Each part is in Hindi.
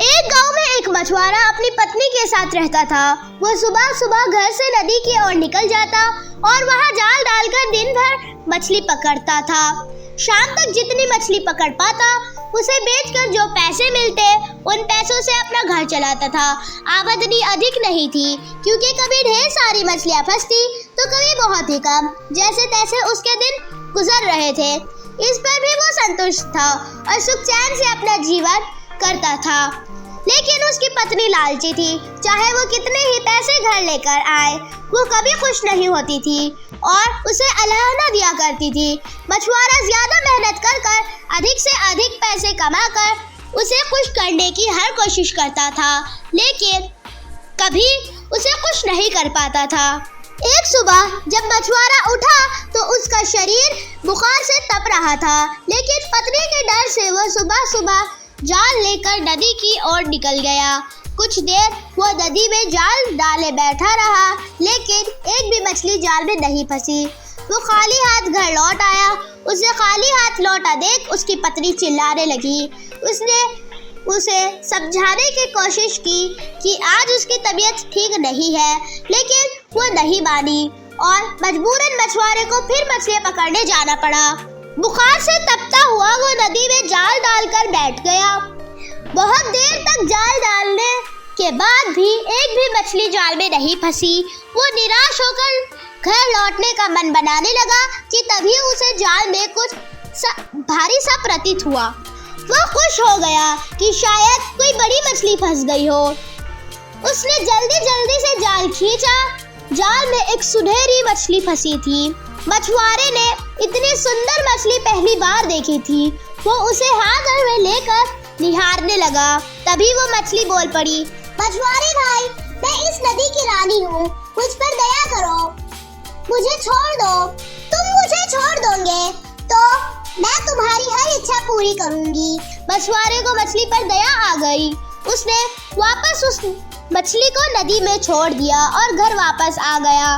एक गांव में एक मछुआरा अपनी पत्नी के साथ रहता था। वो सुबह सुबह घर से नदी की ओर निकल जाता और वहां जाल डालकर दिन भर मछली पकड़ता था। शाम तक जितनी मछली पकड़ पाता उसे बेचकर जो पैसे मिलते उन पैसों से अपना घर चलाता था। आमदनी अधिक नहीं थी क्योंकि कभी ढेर सारी मछलियां फंसती तो कभी बहुत ही कम। जैसे तैसे उसके दिन गुजर रहे थे। इस पर भी वो संतुष्ट था और सुख चैन से अपना जीवन करता था। लेकिन उसकी पत्नी लालची थी। चाहे वो कितने ही पैसे घर लेकर आए वो कभी खुश नहीं होती थी और उसे अलाहना दिया करती थी। मछुआरा ज्यादा मेहनत कर कर अधिक से अधिक पैसे कमाकर उसे खुश करने की हर कोशिश करता था, लेकिन कभी उसे खुश नहीं कर पाता था। एक सुबह जब मछुआरा उठा तो उसका शरीर बुखार से तप रहा था, लेकिन पत्नी के डर से वो सुबह सुबह जाल लेकर नदी की ओर निकल गया। कुछ देर वो नदी में जाल डाले बैठा रहा, लेकिन एक भी मछली जाल में नहीं फंसी। वो खाली हाथ घर लौट आया। उसे खाली हाथ लौटा देख उसकी पत्नी चिल्लाने लगी। उसने उसे समझाने की कोशिश की कि आज उसकी तबीयत ठीक नहीं है, लेकिन वो नहीं मानी और मजबूरन मछुआरे को फिर मछलियां पकड़ने जाना पड़ा। बुखार से तपता हुआ वो नदी में जाल डालकर बैठ गया। बहुत देर तक जाल डालने के बाद भी एक भी मछली जाल में नहीं फंसी। वो निराश होकर घर लौटने का मन बनाने लगा कि तभी उसे जाल में कुछ भारी सा प्रतीत हुआ। वो खुश हो गया कि शायद कोई बड़ी मछली फंस गई हो। उसने जल्दी जल्दी से जाल खींचा। जाल में एक सुनहरी मछली फंसी थी। मछुआरे ने इतनी सुंदर मछली पहली बार देखी थी। वो उसे हाथ में लेकर निहारने लगा। तभी वो मछली बोल पड़ी, मछुआरे भाई, मैं इस नदी की रानी हूँ, मुझ पर दया करो, मुझे छोड़ दो। तुम मुझे छोड़ दोगे तो मैं तुम्हारी हर इच्छा पूरी करूँगी। मछुआरे को मछली पर दया आ गई। उसने वापस उस मछली को नदी में छोड़ दिया और घर वापस आ गया।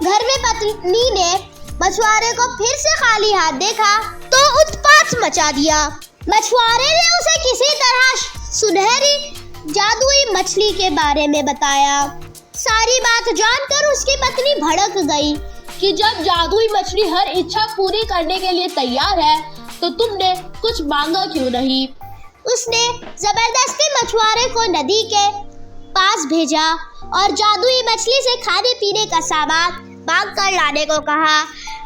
घर में पत्नी ने मछुआरे को फिर से खाली हाथ देखा तो उत्पात मचा दिया। मछुआरे ने उसे किसी तरह सुनहरी जादुई मछली के बारे में बताया। सारी बात जानकर उसकी पत्नी भड़क गई कि जब जादुई मछली हर इच्छा पूरी करने के लिए तैयार है तो तुमने कुछ मांगा क्यों नहीं। उसने जबरदस्ती मछुआरे को नदी के पास भेजा और जादुई मछली से खाने पीने का सामान मांग कर लाने को कहा।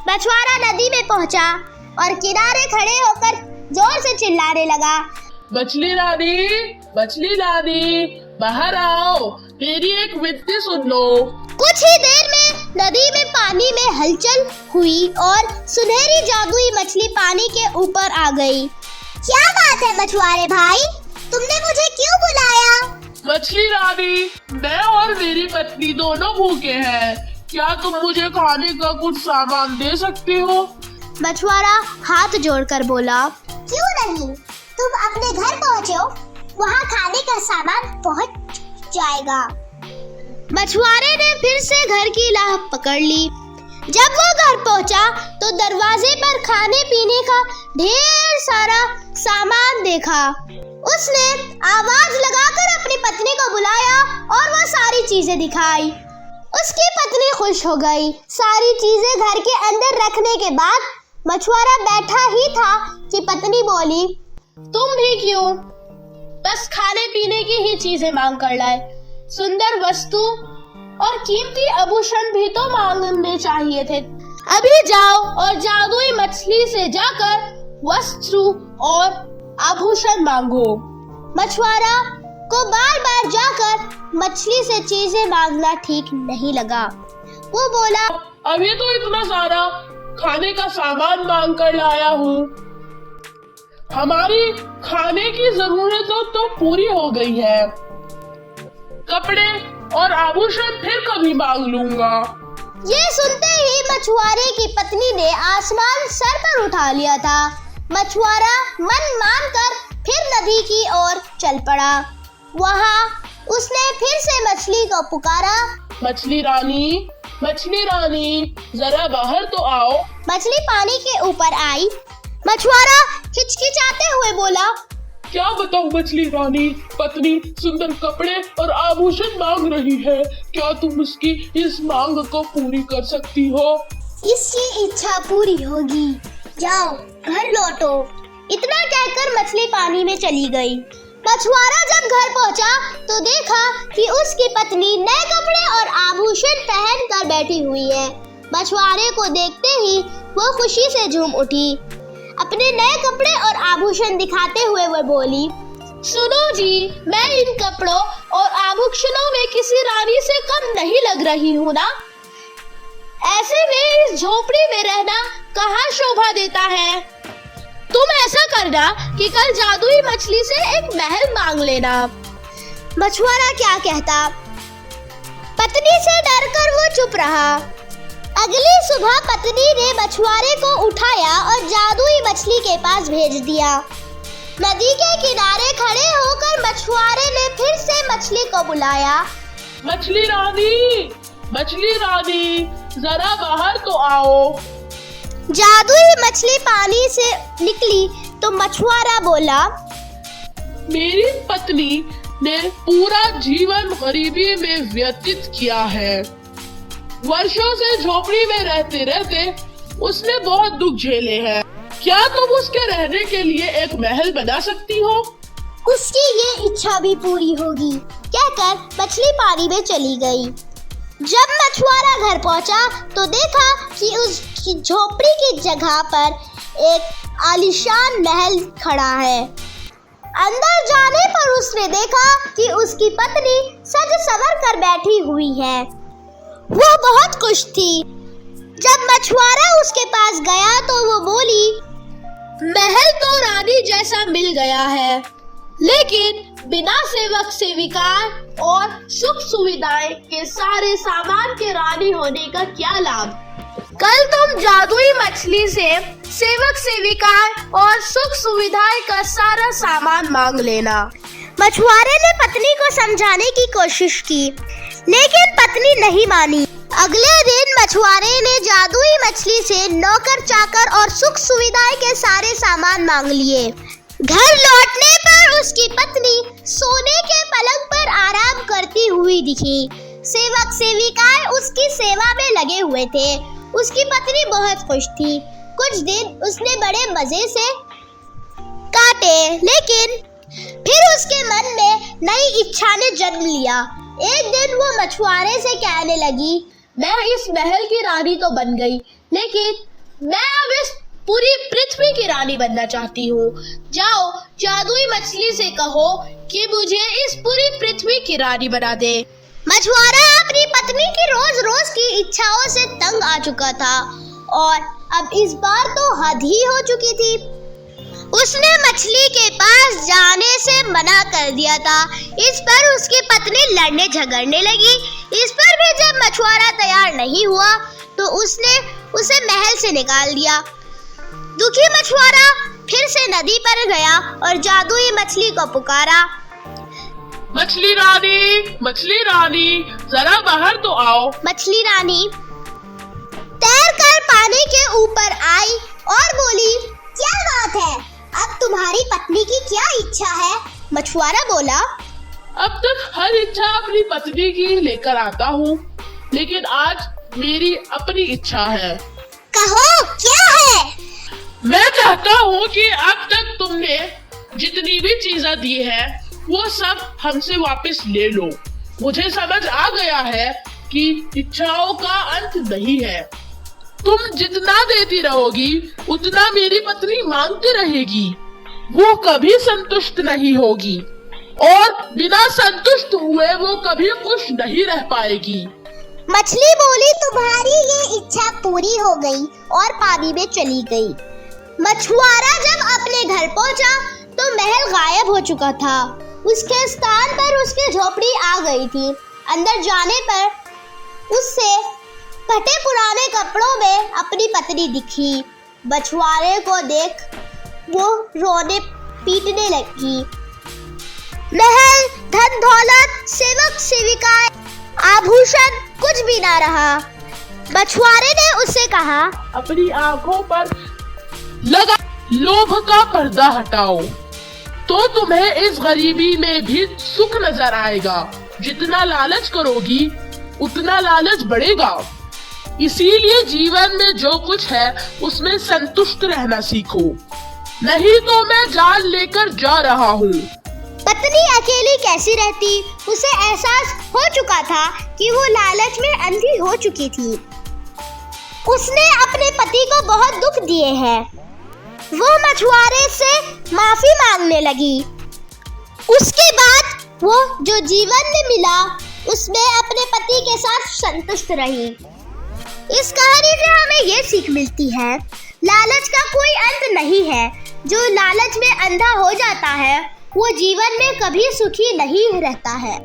मछुआरा नदी में पहुंचा और किनारे खड़े होकर जोर से चिल्लाने लगा, मछली रानी, बाहर आओ, मेरी एक विनती सुन लो। कुछ ही देर में नदी में पानी में हलचल हुई और सुनहरी जादुई मछली पानी के ऊपर आ गई। क्या बात है मछुआरे भाई, तुमने मुझे क्यों बुलाया? मछली रानी, मैं और मेरी पत्नी दोनों भूखे हैं। क्या तुम मुझे खाने का कुछ सामान दे सकते हो? मछुआरा हाथ जोड़कर बोला, क्यों नहीं, तुम अपने घर पहुँचो, वहाँ खाने का सामान पहुँच जाएगा। मछुआरे ने फिर से घर की राह पकड़ ली। जब वो घर पहुँचा तो दरवाजे पर खाने पीने का ढेर सारा सामान देखा। उसने आवाज लगाकर अपनी पत्नी को बुलाया और वो सारी चीजें दिखाई। उसकी पत्नी खुश हो गई। सारी चीजें घर के अंदर रखने के बाद मछुआरा बैठा ही था कि पत्नी बोली, तुम भी क्यों बस खाने पीने की ही चीजें मांग कर लाए? सुंदर वस्तु और कीमती आभूषण भी तो मांगने चाहिए थे। अभी जाओ और जादुई मछली से जाकर वस्तु और आभूषण मांगो। मछुआरा को बार बार जाकर मछली से चीजें मांगना ठीक नहीं लगा। वो बोला, अभी तो इतना सारा खाने का सामान मांग कर लाया हूँ। हमारी खाने की जरूरतों तो पूरी हो गई है। कपड़े और आभूषण फिर कभी मांग लूंगा। ये सुनते ही मछुआरे की पत्नी ने आसमान सर पर उठा लिया था। मछुआरा मन मानकर फिर नदी की ओर चल पड़ा। वहाँ उसने फिर से मछली को पुकारा, मछली रानी, मछली रानी जरा बाहर तो आओ। मछली पानी के ऊपर आई। मछुआरा हिचकिचाते हुए बोला, क्या बताऊं मछली रानी, पत्नी सुंदर कपड़े और आभूषण मांग रही है। क्या तुम उसकी इस मांग को पूरी कर सकती हो? इसकी इच्छा पूरी होगी, जाओ घर लौटो। इतना कहकर मछली पानी में चली गई। मछुआरा जब घर पहुंचा तो देखा कि उसकी पत्नी नए कपड़े और आभूषण पहन कर बैठी हुई है। मछुआरे को देखते ही वो खुशी से झूम उठी। अपने नए कपड़े और आभूषण दिखाते हुए वो बोली, सुनो जी, मैं इन कपड़ों और आभूषणों में किसी रानी से कम नहीं लग रही हूँ ना। ऐसे में इस झोपड़ी में रहना कहाँ शोभा देता है। तुम ऐसा करना कि कल जादुई मछली से एक महल मांग लेना। मछुआरा क्या कहता, पत्नी से डरकर वो चुप रहा। अगली सुबह पत्नी ने मछुआरे को उठाया और जादुई मछली के पास भेज दिया। नदी के किनारे खड़े होकर मछुआरे ने फिर से मछली को बुलाया, मछली रानी जरा बाहर तो आओ। जादुई मछली पानी से निकली तो मछुआरा बोला, मेरी पत्नी ने पूरा जीवन गरीबी में व्यतीत किया है। वर्षों से झोपड़ी में रहते रहते उसने बहुत दुख झेले हैं। क्या तुम उसके रहने के लिए एक महल बना सकती हो? उसकी ये इच्छा भी पूरी होगी, कहकर मछली पानी में चली गई। जब मछुआरा घर पहुंचा तो देखा कि उसकी झोपड़ी की जगह पर एक आलीशान महल खड़ा है। अंदर जाने पर उसने देखा कि उसकी पत्नी सज संवर कर बैठी हुई है। वो बहुत खुश थी। जब मछुआरा उसके पास गया तो वो बोली, महल तो रानी जैसा मिल गया है, लेकिन बिना सेवक सेविका और सुख सुविधाएं के सारे सामान के रानी होने का क्या लाभ। कल तुम जादुई मछली से सेवक सेविका और सुख सुविधाएं का सारा सामान मांग लेना। मछुआरे ने पत्नी को समझाने की कोशिश की, लेकिन पत्नी नहीं मानी। अगले दिन मछुआरे ने जादुई मछली से नौकर चाकर और सुख सुविधाएं के सारे सामान मांग लिए। घर लौटने पर उसकी पत्नी सोने के पलंग पर आराम करती हुई दिखी। सेवक सेविकाएं उसकी सेवा में लगे हुए थे। उसकी पत्नी बहुत खुश थी। कुछ दिन उसने बड़े मजे से काटे, लेकिन फिर उसके मन में नई इच्छा ने जन्म लिया। एक दिन वो मछुआरे से कहने लगी, मैं इस महल की रानी तो बन गई, लेकिन मैं अब इस पूरी पृथ्वी की रानी बनना चाहती हूँ। जाओ जादुई मछली से कहो कि मुझे इस पूरी पृथ्वी की रानी बना दे। मछुआरा अपनी पत्नी की रोज रोज की इच्छाओं से तंग आ चुका था और अब इस बार तो हद ही हो चुकी थी। उसने मछली के पास जाने से मना कर दिया था। इस पर उसकी पत्नी लड़ने झगड़ने लगी। इस पर भी जब मछुआरा तैयार नहीं हुआ तो उसने उसे महल से निकाल दिया। दुखी मछुआरा फिर से नदी पर गया और जादुई मछली को पुकारा, मछली रानी जरा बाहर तो आओ। मछली रानी तैरकर पानी के ऊपर आई और बोली, क्या बात है, अब तुम्हारी पत्नी की क्या इच्छा है? मछुआरा बोला, अब तक हर इच्छा अपनी पत्नी की लेकर आता हूँ, लेकिन आज मेरी अपनी इच्छा है। कहो क्या है? मैं चाहता हूँ कि अब तक तुमने जितनी भी चीजें दी है वो सब हमसे वापस ले लो। मुझे समझ आ गया है कि इच्छाओं का अंत नहीं है। तुम जितना देती रहोगी उतना मेरी पत्नी मांगती रहेगी। वो कभी संतुष्ट नहीं होगी और बिना संतुष्ट हुए वो कभी खुश नहीं रह पाएगी। मछली बोली, तुम्हारी ये इच्छा पूरी हो गई और पानी में चली गई। मछुआरा जब अपने घर पहुंचा तो महल गायब हो चुका था। उसके स्थान पर उसकी झोपड़ी आ गई थी। अंदर जाने पर उससे फटे पुराने कपड़ों में अपनी पत्नी दिखी। मछुआरे को देख वो रोने पीटने लगी। महल, धन दौलत, सेवक सेविकाएं, आभूषण कुछ भी ना रहा। मछुआरे ने उससे कहा, अपनी आंखों पर लगा लोभ का पर्दा हटाओ तो तुम्हें इस गरीबी में भी सुख नजर आएगा। जितना लालच करोगी उतना लालच बढ़ेगा। इसीलिए जीवन में जो कुछ है उसमें संतुष्ट रहना सीखो, नहीं तो मैं जाल लेकर जा रहा हूँ। पत्नी अकेली कैसी रहती, उसे एहसास हो चुका था कि वो लालच में अंधी हो चुकी थी। उसने अपने पति को बहुत दुख दिए हैं। वो मछुआरे से माफी मांगने लगी। उसके बाद वो जो जीवन में मिला उसमें अपने पति के साथ संतुष्ट रही। इस कहानी से हमें ये सीख मिलती है, लालच का कोई अंत नहीं है। जो लालच में अंधा हो जाता है वो जीवन में कभी सुखी नहीं रहता है।